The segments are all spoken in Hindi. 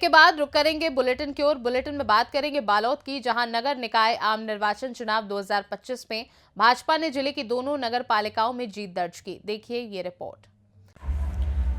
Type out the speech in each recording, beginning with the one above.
के बाद रुक करेंगे बुलेटिन की ओर। बुलेटिन में बात करेंगे बालोद की, जहां नगर निकाय आम निर्वाचन चुनाव 2025 में भाजपा ने जिले की दोनों नगर पालिकाओं में जीत दर्ज की। देखिए ये रिपोर्ट।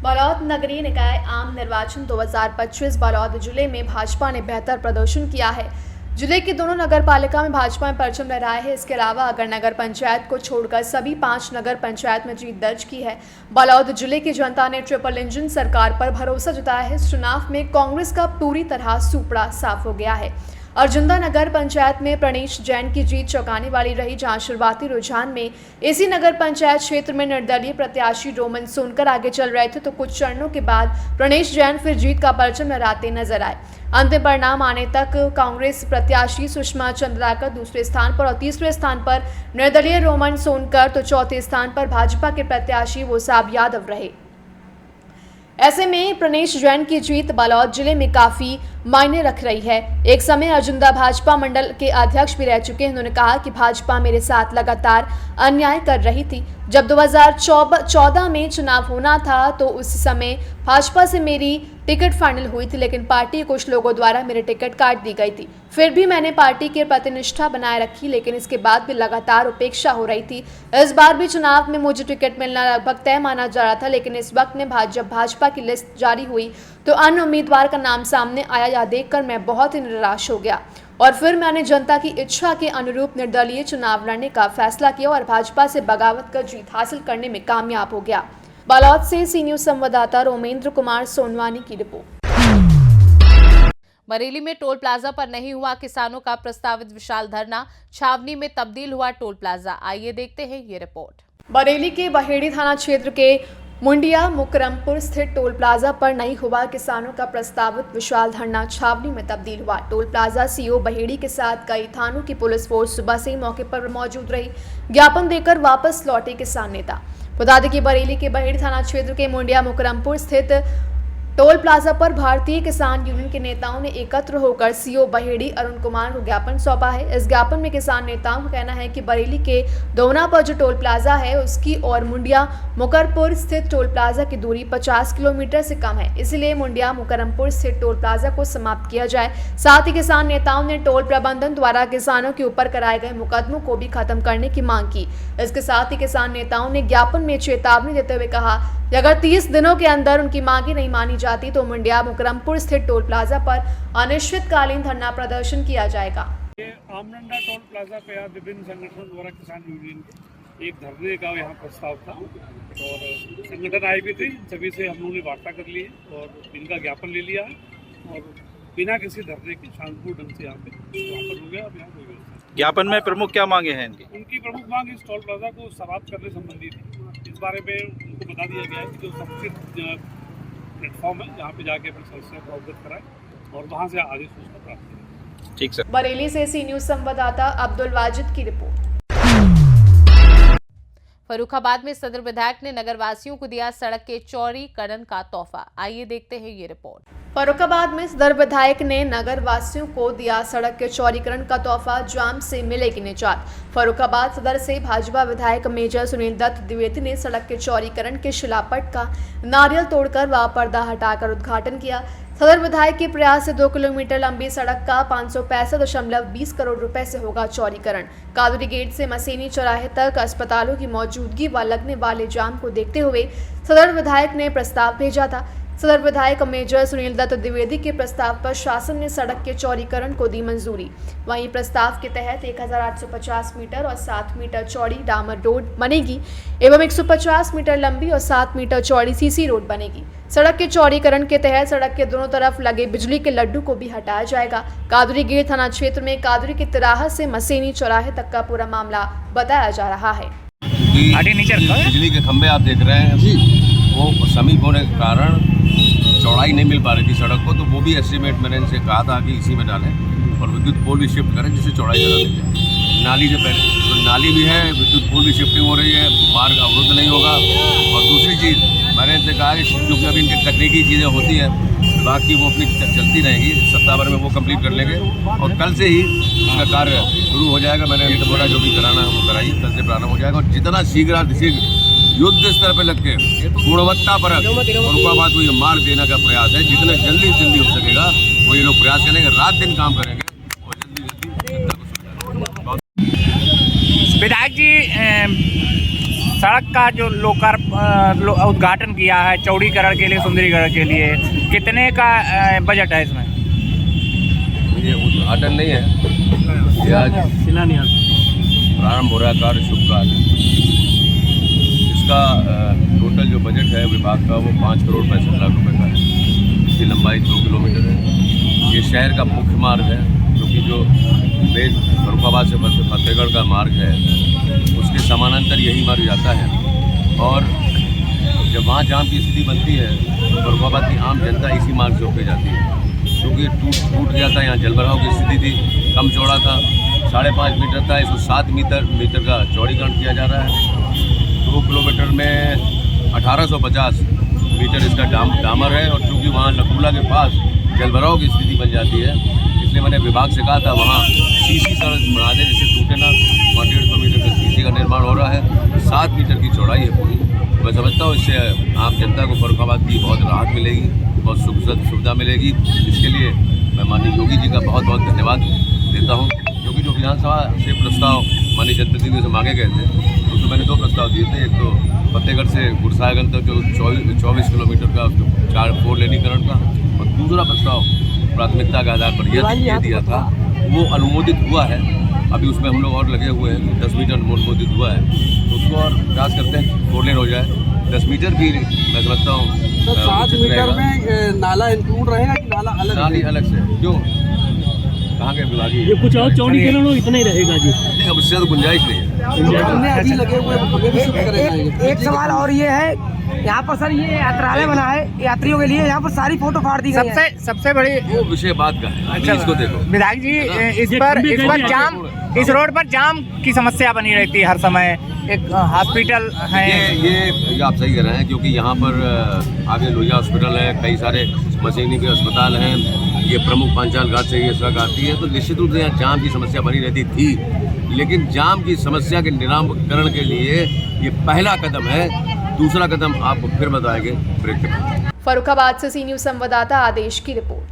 बालोद नगरीय निकाय आम निर्वाचन 2025 बालोद जिले में भाजपा ने बेहतर प्रदर्शन किया है। जिले की दोनों नगर पालिका में भाजपा में परचम लहराए है। इसके अलावा अगर नगर पंचायत को छोड़कर सभी 5 नगर पंचायत में जीत दर्ज की है। बालोद जिले की जनता ने ट्रिपल इंजन सरकार पर भरोसा जताया है। इस चुनाव में कांग्रेस का पूरी तरह सुपड़ा साफ हो गया है। अर्जुंदा नगर पंचायत में प्रणेश जैन की जीत चौंकाने वाली रही, जहां शुरुआती रुझान में इसी नगर पंचायत क्षेत्र में निर्दलीय प्रत्याशी रोमन सोनकर आगे चल रहे थे, तो कुछ चरणों के बाद प्रणेश जैन फिर जीत का परचम लहराते नजर आए। अंतिम परिणाम आने तक कांग्रेस प्रत्याशी सुषमा चंद्राकर दूसरे स्थान पर और तीसरे स्थान पर निर्दलीय रोमन सोनकर, तो चौथे स्थान पर भाजपा के प्रत्याशी वोसाब यादव रहे। ऐसे में प्रणेश जैन की जीत बालोद जिले में काफी मायने रख रही है। एक समय अर्जुंदा भाजपा मंडल के अध्यक्ष भी रह चुके हैं। उन्होंने कहा कि भाजपा मेरे साथ लगातार अन्याय कर रही थी। जब 2014 में चुनाव होना था तो उस समय भाजपा से मेरी टिकट फाइनल हुई थी, लेकिन पार्टी के कुछ लोगों द्वारा मेरी टिकट काट दी गई थी। फिर भी मैंने पार्टी की प्रतिनिष्ठा बनाए रखी, लेकिन इसके बाद भी लगातार उपेक्षा हो रही थी। इस बार भी चुनाव में मुझे टिकट मिलना लगभग तय माना जा रहा था, लेकिन इस वक्त में जब भाजपा की लिस्ट जारी हुई तो अन्य उम्मीदवार का नाम सामने आया, यह देखकर मैं बहुत ही निराश हो गया और फिर मैंने जनता की इच्छा के अनुरूप निर्दलीय चुनाव लड़ने का फैसला किया और भाजपा से बगावत कर जीत हासिल करने में कामयाब हो गया। बालोद से सी न्यूज संवाददाता रोमेंद्र कुमार सोनवानी की रिपोर्ट। बरेली में टोल प्लाजा पर नहीं हुआ किसानों का प्रस्तावित विशाल धरना, छावनी में तब्दील हुआ टोल प्लाजा। आइए देखते हैं ये रिपोर्ट। बरेली के बहेड़ी थाना क्षेत्र के मुंडिया मुकरमपुर स्थित टोल प्लाजा पर नहीं हुआ किसानों का प्रस्तावित विशाल धरना, छावनी में तब्दील हुआ। टोल प्लाजा सीओ बहेड़ी के साथ कई थानों की पुलिस फोर्स सुबह से ही मौके पर मौजूद रही। ज्ञापन देकर वापस लौटे किसान नेता। बता दें कि बरेली के बहेड़ी थाना क्षेत्र के मुंडिया मुकरमपुर स्थित टोल प्लाजा पर भारतीय किसान यूनियन के नेताओं ने एकत्र होकर सीओ बहेड़ी अरुण कुमार को ज्ञापन सौंपा है। इस ज्ञापन में किसान नेताओं का कहना है कि बरेली के दोना पर जो टोल प्लाजा है उसकी और मुंडिया मुकरमपुर स्थित टोल प्लाजा की दूरी 50 किलोमीटर से कम है, इसलिए मुंडिया मुकरमपुर स्थित टोल प्लाजा को समाप्त किया जाए। साथ ही किसान नेताओं ने टोल प्रबंधन द्वारा किसानों के ऊपर कराए गए मुकदमों को भी खत्म करने की मांग की। इसके साथ ही किसान नेताओं ने ज्ञापन में चेतावनी देते हुए कहा कि अगर 30 दिनों के अंदर उनकी मांगे नहीं मानी जाती तो मुंडिया मुकरमपुर स्थित टोल प्लाजा पर अनिश्चितकालीन धरना प्रदर्शन किया जाएगा। ये आमनंदा टोल प्लाजा पे आज विभिन्न संगठनों द्वारा किसान यूनियन के एक धरने का यहाँ प्रस्ताव था और संगठन आई भी थी, सभी से हम लोगों ने वार्ता कर ली और इनका ज्ञापन ले लिया है और बिना किसी धरने के शांतिपूर्ण ढंग से यहाँ पे ज्ञापन हो गया। अब यहाँ कोई व्यवस्था। ज्ञापन में प्रमुख क्या मांगे हैं इनकी? उनकी प्रमुख मांग इस टोल प्लाजा को समाप्त करने संबंधी थी। इस बारे में उनको बता दिया गया है कि जो समुचित प्लेटफॉर्म है जहाँ पे जाके अपनी समस्या को अवगत कराएं और वहाँ से आगे सूचना प्राप्त करें। ठीक सर। बरेली से सी न्यूज संवाददाता अब्दुल वाजिद की रिपोर्ट। फर्रुखाबाद में सदर विधायक ने नगरवासियों को दिया सड़क के चौड़ीकरण का तोहफा। आइए देखते हैं ये रिपोर्ट। फर्रुखाबाद में सदर विधायक ने नगर वासियों को दिया सड़क के चौड़ीकरण का तोहफा, जाम से मिलेगी निजात। फर्रुखाबाद सदर से भाजपा विधायक मेजर सुनील दत्त द्विवेदी ने सड़क के चौड़ीकरण के शिलापट का नारियल तोड़कर व पर्दा हटाकर उद्घाटन किया। सदर विधायक के प्रयास से 2 किलोमीटर लंबी सड़क का 565.20 करोड़ रुपए से होगा चौड़ीकरण। कादुरी गेट से मसेनी चौराहे तक अस्पतालों की मौजूदगी व लगने वाले जाम को देखते हुए सदर विधायक ने प्रस्ताव भेजा था। सदर विधायक मेजर सुनील दत्त द्विवेदी के प्रस्ताव पर शासन ने सड़क के चौड़ीकरण को दी मंजूरी। वहीं प्रस्ताव के तहत 1850 मीटर और 7 मीटर चौड़ी डामर रोड बनेगी एवं 150 मीटर लंबी और 7 मीटर चौड़ी सीसी रोड बनेगी। सड़क के चौड़ीकरण के तहत सड़क के दोनों तरफ लगे बिजली के लड्डू को भी हटाया जाएगा। कादुरी गेट थाना क्षेत्र में कादुरी की तिराहा से मसेनी चौराहे तक का पूरा मामला बताया जा रहा है। बिजली के खंभे आप देख रहे हैं वो समीप होने के कारण चौड़ाई नहीं मिल पा रही थी सड़क को, तो वो भी एस्टीमेट मैंने इनसे कहा था कि इसी में डालें और विद्युत पोल भी शिफ्ट करें जिससे चौड़ाई ज़्यादा मिल जाए। नाली से पहले तो नाली भी है, विद्युत पोल भी शिफ्टिंग हो रही है, मार्ग अवरुद्ध नहीं होगा। और दूसरी चीज़ मैंने इनसे कहा कि क्योंकि अभी इनकी तकनीकी चीज़ें होती हैं विभाग की, वो अपनी चलती रहेंगी, सप्ताह भर में वो कंप्लीट कर लेंगे और कल से ही इसका कार्य शुरू हो जाएगा। मैंने इनको बोला जो भी कराना है वो कराइए, कल से प्रारंभ हो जाएगा और जितना शीघ्र युद्ध स्तर पर लग के गुणवत्ता परक फर्रुखाबाद को ये मार्ग देने का प्रयास है। जितना जल्दी से जल्दी हो सकेगा वो ये लोग प्रयास करेंगे, रात दिन काम करेंगे और जल्दी विधायक जी सड़क का जो उद्घाटन किया है चौड़ीकरण के लिए, सुंदरीकरण के लिए, कितने का बजट है इसमें? ये उद्घाटन नहीं है, ये आज शिलान्यास प्रारंभ हो रहा है कार्य, शुभ कार्य। इसका टोटल जो बजट है विभाग का वो 5 करोड़ 65 लाख रुपए का है। इसकी लंबाई 2 किलोमीटर है। ये शहर का मुख्य मार्ग है, क्योंकि जो मेन फर्रुखाबाद से फतेहगढ़ का मार्ग है उसके समानांतर यही मार्ग जाता है। और जब वहाँ जाम की स्थिति बनती है तो फर्रुखाबाद की आम जनता इसी मार्ग से होकर जाती है, क्योंकि टूट गया था। यहाँ जलभराव की स्थिति थी, कम चौड़ा था, 5.5 मीटर था, इसको 7 मीटर का चौड़ीकरण किया जा रहा है। 2 किलोमीटर में 1850 मीटर इसका डामर है। और चूँकि वहाँ लकुला के पास जलभराव की स्थिति बन जाती है, इसलिए मैंने विभाग से कहा था वहाँ सीसी सड़क बना दें जिससे टूटे ना। वहाँ 150 मीटर का सीसी का निर्माण हो रहा है, 7 मीटर की चौड़ाई है पूरी। मैं समझता हूँ इससे आम जनता को फर्रुखाबाद की बहुत राहत मिलेगी, बहुत सुविधा मिलेगी। इसके लिए मैं माननीय योगी जी का बहुत बहुत धन्यवाद देता हूँ, क्योंकि जो विधानसभा से प्रस्ताव माननीय जनप्रतिनिधियों से मांगे गए थे उसमें मैंने 2 प्रस्ताव दिए थे। एक तो फतेहगढ़ से गुरसागंज तक जो 24 किलोमीटर का 4 लेनीकरण का, और दूसरा प्रस्ताव प्राथमिकता के आधार पर यह दिया था, वो अनुमोदित हुआ है। अभी उसमें हम लोग और लगे हुए हैं, 10 मीटर अनुमोदित हुआ है, तो उसको और प्रयास करते हैं 4 लेन हो जाए। 10 मीटर भी मैं समझता हूँ। तो 7 मीटर में नाला इंक्लूड रहेगा कि नाला अलग? नाली अलग से, क्यों कहाँ के विभागीय ये कुछ और चौड़ीकरण हो इतना ही रहेगा जी? नहीं, अब इससे तो गुंजाइश नहीं है। अभी लगे हुए एक सवाल और ये है, यहाँ पर सर ये यात्रालय बना है यात्रियों के लिए, यहाँ पर सारी फोटो फाड़ दी गई है। सबसे बड़ी वो विषय बात का है। अच्छा, इसको देखो विधायक जी, इस पर जाम, इस रोड पर जाम की समस्या बनी रहती है हर समय। एक हॉस्पिटल है, ये आप सही कह रहे हैं, क्योंकि यहाँ पर आगे लोहिया हॉस्पिटल है, कई सारे मशीनी के अस्पताल हैं, ये प्रमुख पांचाल घाट से ये सड़क आती है, तो निश्चित रूप से यहाँ जाम की समस्या बनी रहती थी। लेकिन जाम की समस्या के निराकरण के लिए ये पहला कदम है। दूसरा कदम आपको फिर बताएंगे ब्रेक के बाद। फर्रुखाबाद से सी न्यूज संवाददाता आदेश की रिपोर्ट।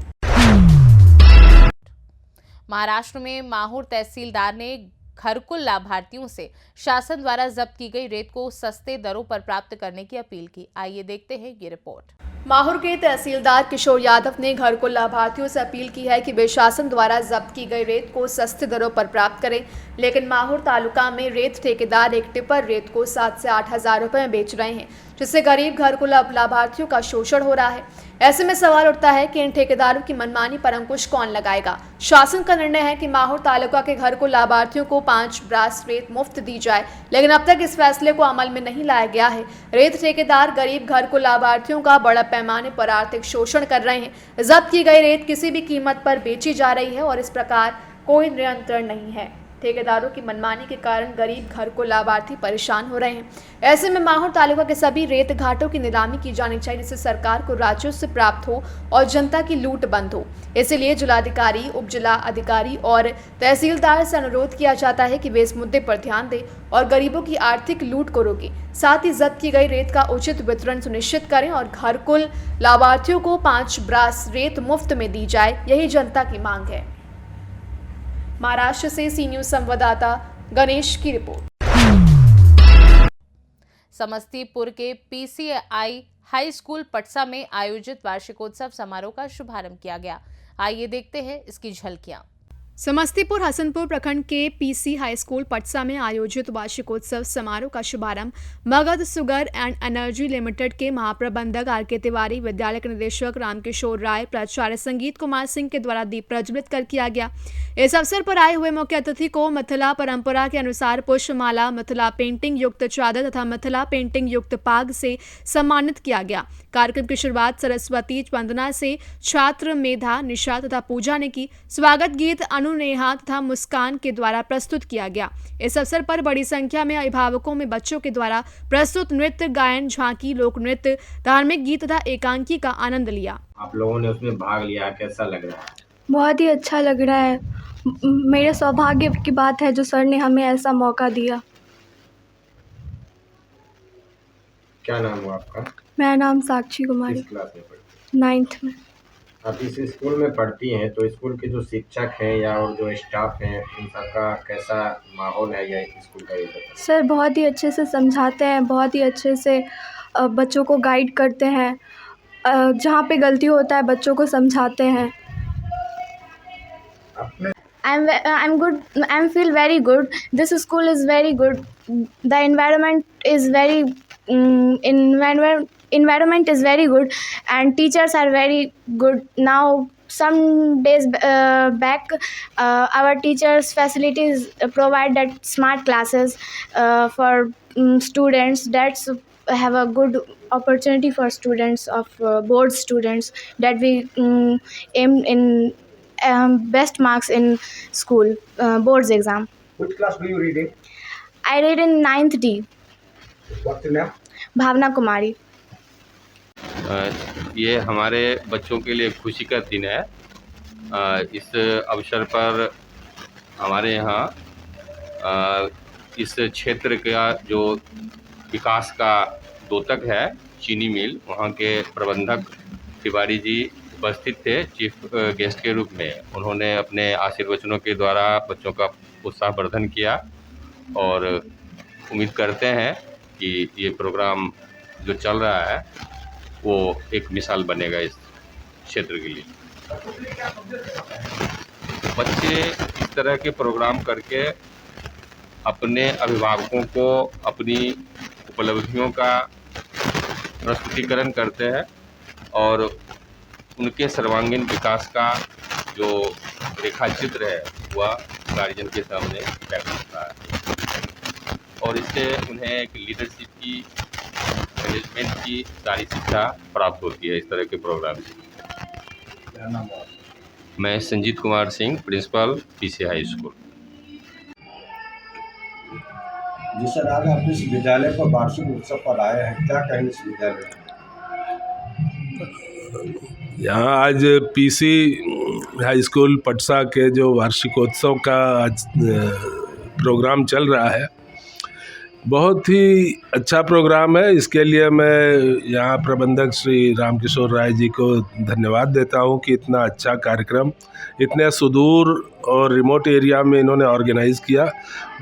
महाराष्ट्र में माहौर तहसीलदार ने घरकुल लाभार्थियों से शासन द्वारा जब्त की गई रेत को सस्ते दरों पर प्राप्त करने की अपील की। आइए देखते हैं ये रिपोर्ट। माहौर के तहसीलदार किशोर यादव ने घरकुल लाभार्थियों से अपील की है कि वे शासन द्वारा जब्त की गई रेत को सस्ते दरों पर प्राप्त करें, लेकिन माहौर तालुका में रेत ठेकेदार एक टिपर रेत को 7 से 8 हज़ार रुपये में बेच रहे हैं, जिससे गरीब घरकुल लाभार्थियों का शोषण हो रहा है। ऐसे में सवाल उठता है कि इन ठेकेदारों की मनमानी पर अंकुश कौन लगाएगा। शासन का निर्णय है कि माहौर तालुका के घरकुल लाभार्थियों को 5 ब्रास रेत मुफ्त दी जाए, लेकिन अब तक इस फैसले को अमल में नहीं लाया गया है। रेत ठेकेदार गरीब घरकुल लाभार्थियों का बड़ा पैमाने पर आर्थिक शोषण कर रहे हैं। जब्त की गई रेत किसी भी कीमत पर बेची जा रही है और इस प्रकार कोई नियंत्रण नहीं है। ठेकेदारों की मनमानी के कारण गरीब घरकुल लाभार्थी परेशान हो रहे हैं। ऐसे में माहौर तालुका के सभी रेत घाटों की नीलामी की जानी चाहिए, जिससे सरकार को राजस्व प्राप्त हो और जनता की लूट बंद हो। इसलिए जिलाधिकारी, उप जिला अधिकारी और तहसीलदार से अनुरोध किया जाता है कि वे इस मुद्दे पर ध्यान दें और गरीबों की आर्थिक लूट को रोकें। साथ ही जब्त की गई रेत का उचित वितरण सुनिश्चित करें और घरकुल लाभार्थियों को 5 ब्रास रेत मुफ्त में दी जाए, यही जनता की मांग है। महाराष्ट्र से सी न्यूज संवाददाता गणेश की रिपोर्ट। समस्तीपुर के पीसीआई हाई स्कूल पटसा में आयोजित वार्षिकोत्सव समारोह का शुभारंभ किया गया। आइए देखते हैं इसकी झलकियां। समस्तीपुर हसनपुर प्रखंड के पीसी हाई स्कूल पटसा में आयोजित वार्षिकोत्सव समारोह का शुभारंभ Magadh sugar and energy limited के महाप्रबंधक आर.के. तिवारी, विद्यालय के निदेशक रामकिशोर राय, प्राचार्य संगीत कुमार सिंह के द्वारा दीप प्रज्वलित कर किया गया। इस अवसर पर आए हुए मुख्य अतिथि को मिथिला परंपरा के अनुसार पुष्पमाला, मिथिला पेंटिंग युक्त चादर तथा मिथिला पेंटिंग युक्त पाग से सम्मानित किया गया। कार्यक्रम की शुरुआत सरस्वती वंदना से छात्र मेधा, निशा तथा पूजा ने की। स्वागत गीत नेहा तथा मुस्कान के द्वारा प्रस्तुत किया गया। इस अवसर पर बड़ी संख्या में अभिभावकों में बच्चों के द्वारा प्रस्तुत नृत्य, गायन, झांकी, लोक नृत्य, धार्मिक गीत तथा एकांकी का आनंद लिया। आप लोगों ने उसमें भाग लिया, कैसा लग रहा है? बहुत ही अच्छा लग रहा है मेरे सौभाग्य की बात है जो सर ने हमें ऐसा मौका दिया। क्या नाम हुआ आपका? मेरा नाम साक्षी कुमारी, किस क्लास में पढ़ती 9th में। आप इस स्कूल में पढ़ती हैं तो स्कूल के जो शिक्षक हैं या और जो स्टाफ हैं इन सबका कैसा माहौल है या स्कूल का, ये बताइए। सर बहुत ही अच्छे से समझाते हैं, बहुत ही अच्छे से बच्चों को गाइड करते हैं, जहाँ पे गलती होता है बच्चों को समझाते हैं। I'm good. I feel very good. This school is very good. The environment is environment is very good, and teachers are very good. Now, some days back, our teachers' facilities provide that smart classes for students. That's have a good opportunity for students of board students that we aim in best marks in school boards exam. Which class do you read in? I read in 9th D. What's your name? भावना कुमारी। ये हमारे बच्चों के लिए खुशी का दिन है। इस अवसर पर हमारे यहाँ इस क्षेत्र का जो विकास का द्योतक है चीनी मिल, वहाँ के प्रबंधक तिवारी जी उपस्थित थे चीफ गेस्ट के रूप में। उन्होंने अपने आशीर्वचनों के द्वारा बच्चों का उत्साहवर्धन किया और उम्मीद करते हैं कि ये प्रोग्राम जो चल रहा है वो एक मिसाल बनेगा इस क्षेत्र के लिए। बच्चे इस तरह के प्रोग्राम करके अपने अभिभावकों को अपनी उपलब्धियों का प्रस्तुतिकरण करते हैं और उनके सर्वांगीण विकास का जो रेखाचित्र है वह गार्जियन के सामने व्यक्त होता है और इससे उन्हें एक लीडरशिप की, मैनेजमेंट की सारी शिक्षा प्राप्त होती है इस तरह के प्रोग्राम से। क्या नाम है? मैं Sanjeet Kumar Singh, principal PC high school. जी सर, आज आप इस विद्यालय पर वार्षिक उत्सव पर आए हैं, क्या कहेंगे इस विद्यालय में? यहाँ आज पीसी हाई स्कूल पटसा के जो वार्षिकोत्सव का आज प्रोग्राम चल रहा है, बहुत ही अच्छा प्रोग्राम है। इसके लिए मैं यहाँ प्रबंधक श्री रामकिशोर राय जी को धन्यवाद देता हूँ कि इतना अच्छा कार्यक्रम इतने सुदूर और रिमोट एरिया में इन्होंने ऑर्गेनाइज़ किया।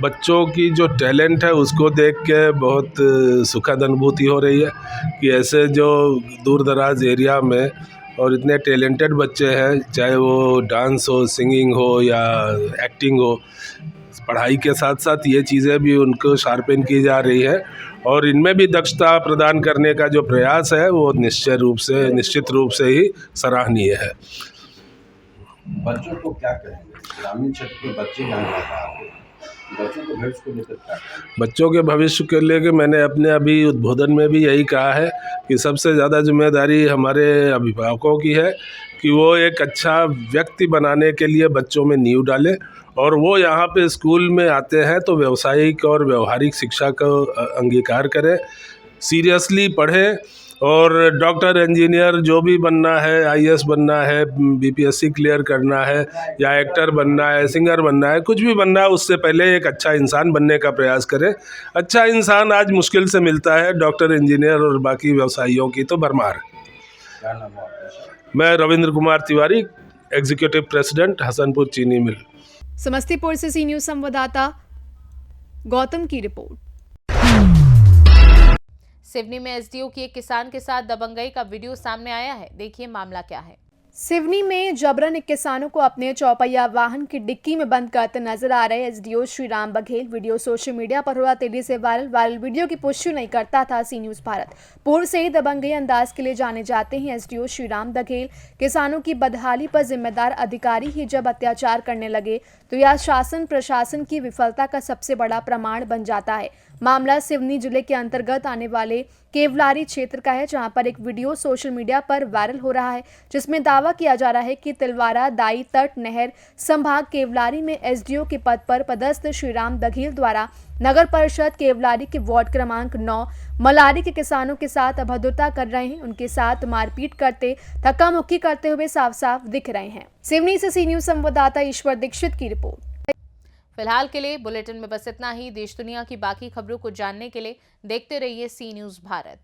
बच्चों की जो टैलेंट है उसको देख के बहुत सुखद अनुभूति हो रही है कि ऐसे जो दूर दराज एरिया में और इतने टैलेंटेड बच्चे हैं, चाहे वो डांस हो, सिंगिंग हो या एक्टिंग हो, पढ़ाई के साथ साथ ये चीज़ें भी उनको शार्पन की जा रही है और इनमें भी दक्षता प्रदान करने का जो प्रयास है वो निश्चित रूप से ही सराहनीय है। बच्चों को क्या कहेंगे? ग्रामीण क्षेत्र के बच्चे बच्चों के भविष्य को लेकर क्या कहेंगे? बच्चों के भविष्य के लेकर मैंने अपने अभी उद्बोधन में भी यही कहा है कि सबसे ज़्यादा जिम्मेदारी हमारे अभिभावकों की है कि वो एक अच्छा व्यक्ति बनाने के लिए बच्चों में नींव डालें और वो यहाँ पे स्कूल में आते हैं तो व्यावसायिक और व्यवहारिक शिक्षा का अंगीकार करें, सीरियसली पढ़ें और डॉक्टर, इंजीनियर जो भी बनना है, आईएएस बनना है, बीपीएससी क्लियर करना है या एक्टर बनना है, सिंगर बनना है, कुछ भी बनना है, उससे पहले एक अच्छा इंसान बनने का प्रयास करें। अच्छा इंसान आज मुश्किल से मिलता है, डॉक्टर, इंजीनियर और बाकी व्यवसायियों की तो भरमार। क्या नाम है आपका? मैं रविंद्र कुमार तिवारी, एग्जीक्यूटिव प्रेसिडेंट, हसनपुर चीनी मिल। समस्तीपुर से सी न्यूज़ संवाददाता गौतम की रिपोर्ट। सिवनी में एसडीओ की एक किसान के साथ दबंगई का वीडियो सामने आया है। देखिए मामला क्या है। सिवनी में जबरन एक किसानों को अपने चौपहिया वाहन की डिक्की में बंद करते नजर आ रहे SDO Shri Ram Baghel. Video social media पर हो रहा तेजी से वायरल वीडियो की पुष्टि नहीं करता था सी न्यूज़ भारत। पूर्व से ही दबंगई अंदाज के लिए जाने जाते हैं एसडीओ श्री राम बघेल। किसानों की बदहाली पर जिम्मेदार अधिकारी ही जब अत्याचार करने लगे तो यह शासन प्रशासन की विफलता का सबसे बड़ा प्रमाण बन जाता है। मामला सिवनी जिले के अंतर्गत आने वाले केवलारी क्षेत्र का है, जहां पर एक वीडियो सोशल मीडिया पर वायरल हो रहा है, जिसमें दावा किया जा रहा है कि तिलवारा दाई तट नहर संभाग केवलारी में एसडीओ के पद पर पदस्थ श्रीराम दघील द्वारा नगर परिषद केवलारी के वार्ड क्रमांक 9 मलारी के किसानों के साथ अभद्रता कर रहे हैं। उनके साथ मारपीट करते, धक्का मुक्की करते हुए साफ साफ दिख रहे हैं। सिवनी से सी न्यूज संवाददाता ईश्वर दीक्षित की रिपोर्ट। फिलहाल के लिए बुलेटिन में बस इतना ही। देश दुनिया की बाकी खबरों को जानने के लिए देखते रहिए सी न्यूज भारत।